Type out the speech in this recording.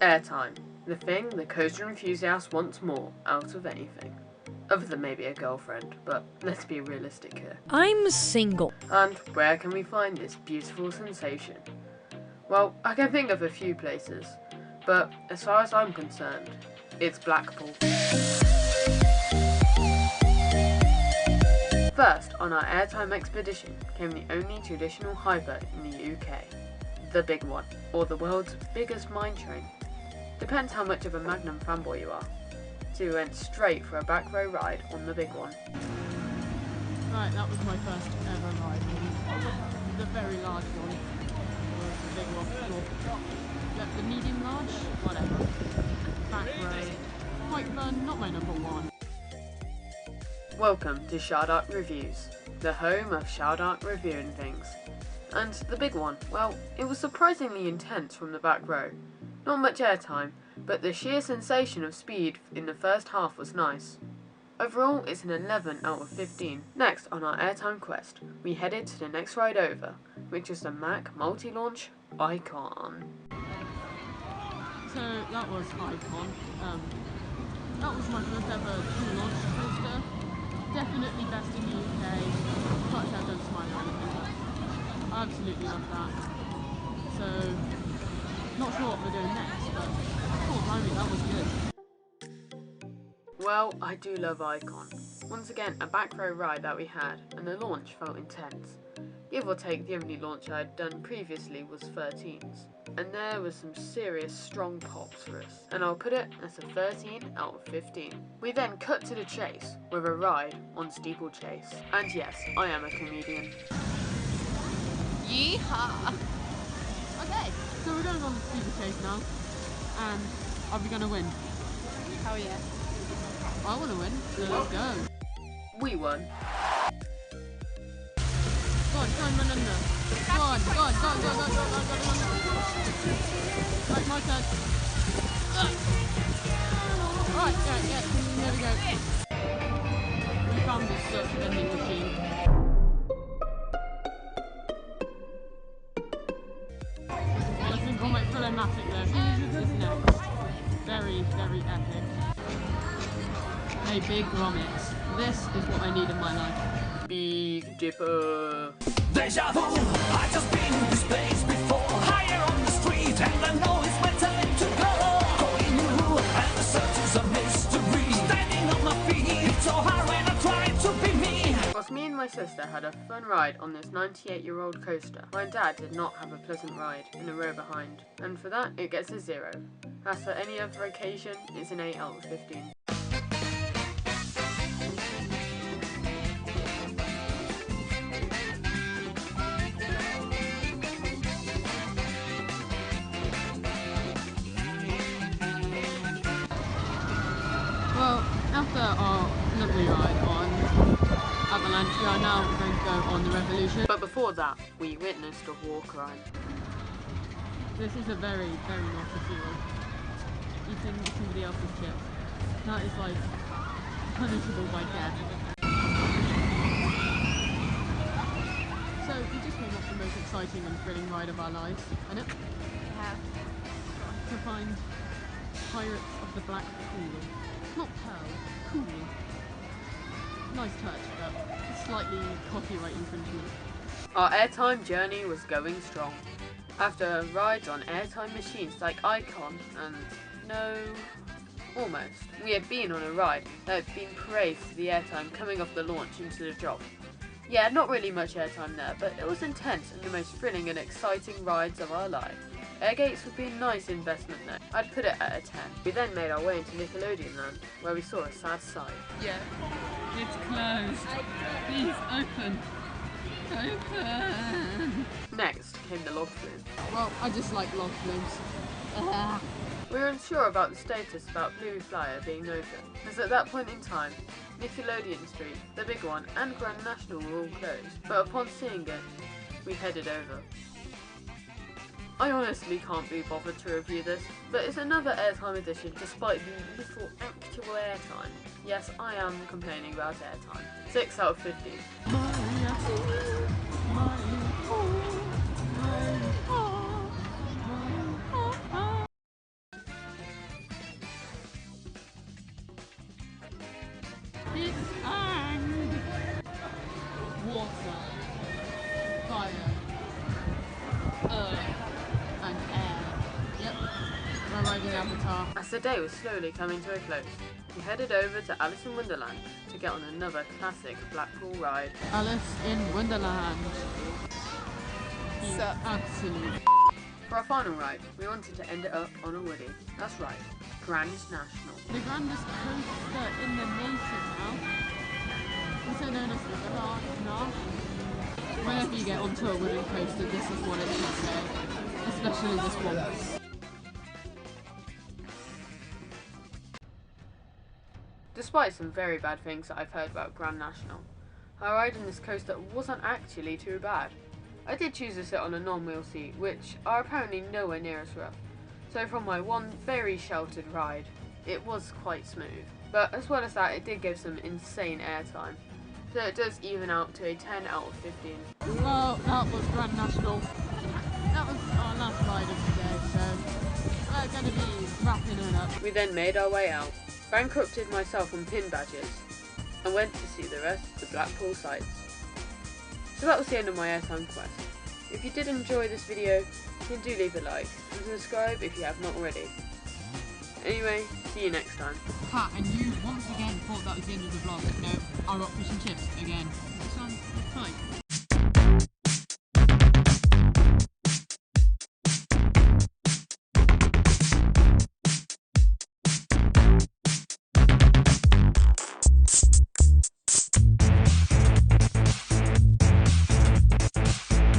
Airtime, the thing the coaster enthusiast wants more out of anything. Other than maybe a girlfriend, but let's be realistic here. I'm single. And where can we find this beautiful sensation? Well, I can think of a few places, but as far as I'm concerned, it's Blackpool. First on our Airtime expedition came the only traditional hyper in the UK, the big one, or the world's biggest mine train. Depends how much of a Magnum fanboy you are. So we went straight for a back row ride on the big one. Right, that was my first ever ride. The very large one. Or the big one. Or the medium large? Whatever. Back row. Quite fun, not my number one. Welcome to Shardark Reviews, the home of Shardark reviewing things. And the big one, well, it was surprisingly intense from the back row. Not much airtime, but the sheer sensation of speed in the first half was nice. Overall, it's an 11 out of 15. Next on our airtime quest, we headed to the next ride over, which is the Mac MultiLaunch Icon. So that was Icon. That was my first ever launch coaster. Definitely best in the UK. Touch out, don't smile or anything. I absolutely love that. So, not sure what we're doing next, but oh, blimey, that was good. Well, I do love Icon. Once again, a back row ride that we had, and the launch felt intense. Give or take, the only launch I had done previously was 13s, and there was some serious strong pops for us, and I'll put it as a 13 out of 15. We then cut to the chase with a ride on Steeplechase, and yes, I am a comedian. Yeehaw! Okay, so we're going on the Steeplechase now, and are we going to win? Hell yeah. I want to win, so let's go. We won. Go on, try and run under. Go on. Right, my turn. Right, yeah, there we go. We found this vending machine. I think on my Philomatic there is next. Very, very epic. A big grommet. This is what I need in my life. Big Dipper. Deja vu, I've just been in this place before. Higher on the street, and I know it's my time to go. Going new, and the search is a mystery. Standing on my feet, it's so hard when I try to be me. Whilst me and my sister had a fun ride on this 98-year-old coaster, my dad did not have a pleasant ride in a row behind, and for that it gets a 0. As for any other occasion, it's an 8 out of 15. Well, after our lovely ride on Avalanche, we are now going to go on the Revolution. But before that, we witnessed a war crime. This is a very, very naughty field. Eating somebody else's chips. That is like punishable by death. So we just came off the most exciting and thrilling ride of our lives, isn't it? Yeah. To find Pirates of the Blackpool. Not Pearl, cool. Nice touch, but slightly copyright infringement. Our airtime journey was going strong. After rides on airtime machines like Icon and almost. We had been on a ride that had been praised for the airtime coming off the launch into the drop. Yeah, not really much airtime there, but it was intense and the most thrilling and exciting rides of our life. Airgates would be a nice investment though. I'd put it at a 10. We then made our way into Nickelodeon Land, where we saw a sad sight. Yeah. It's closed. Please open. Open. Next came the log flume. Well, I just like log flumes. We were unsure about the status about Blue Flyer being open, as at that point in time, Nickelodeon Street, the big one, and Grand National were all closed, but upon seeing it, we headed over. I honestly can't be bothered to review this, but it's another airtime edition despite the little actual airtime. Yes, I am complaining about airtime. 6 out of 15. Ice and water, fire, earth, and air. Yep, we're riding Avatar. As the day was slowly coming to a close, we headed over to Alice in Wonderland to get on another classic Blackpool ride. Alice in Wonderland. So- Absolute. For our final ride, we wanted to end it up on a woody. That's right, Grand National. The grandest coaster in the nation now. Also known as Shardark. Whenever you get onto a wooden coaster, this is what it should say. Especially this one. Despite some very bad things that I've heard about Grand National, our ride in this coaster wasn't actually too bad. I did choose to sit on a non-wheel seat, which are apparently nowhere near as rough. So from my one very sheltered ride, it was quite smooth. But as well as that, it did give some insane airtime. So it does even out to a 10 out of 15. Well, that was Grand National. That was our last ride of the day, so we're going to be wrapping it up. We then made our way out, bankrupted myself on pin badges, and went to see the rest of the Blackpool sites. So that was the end of my airtime quest. If you did enjoy this video, then do leave a like and subscribe if you have not already. Anyway, see you next time. Ha, and you once again thought that was the end of the vlog. No, I got fish and chips again. Sounds fine.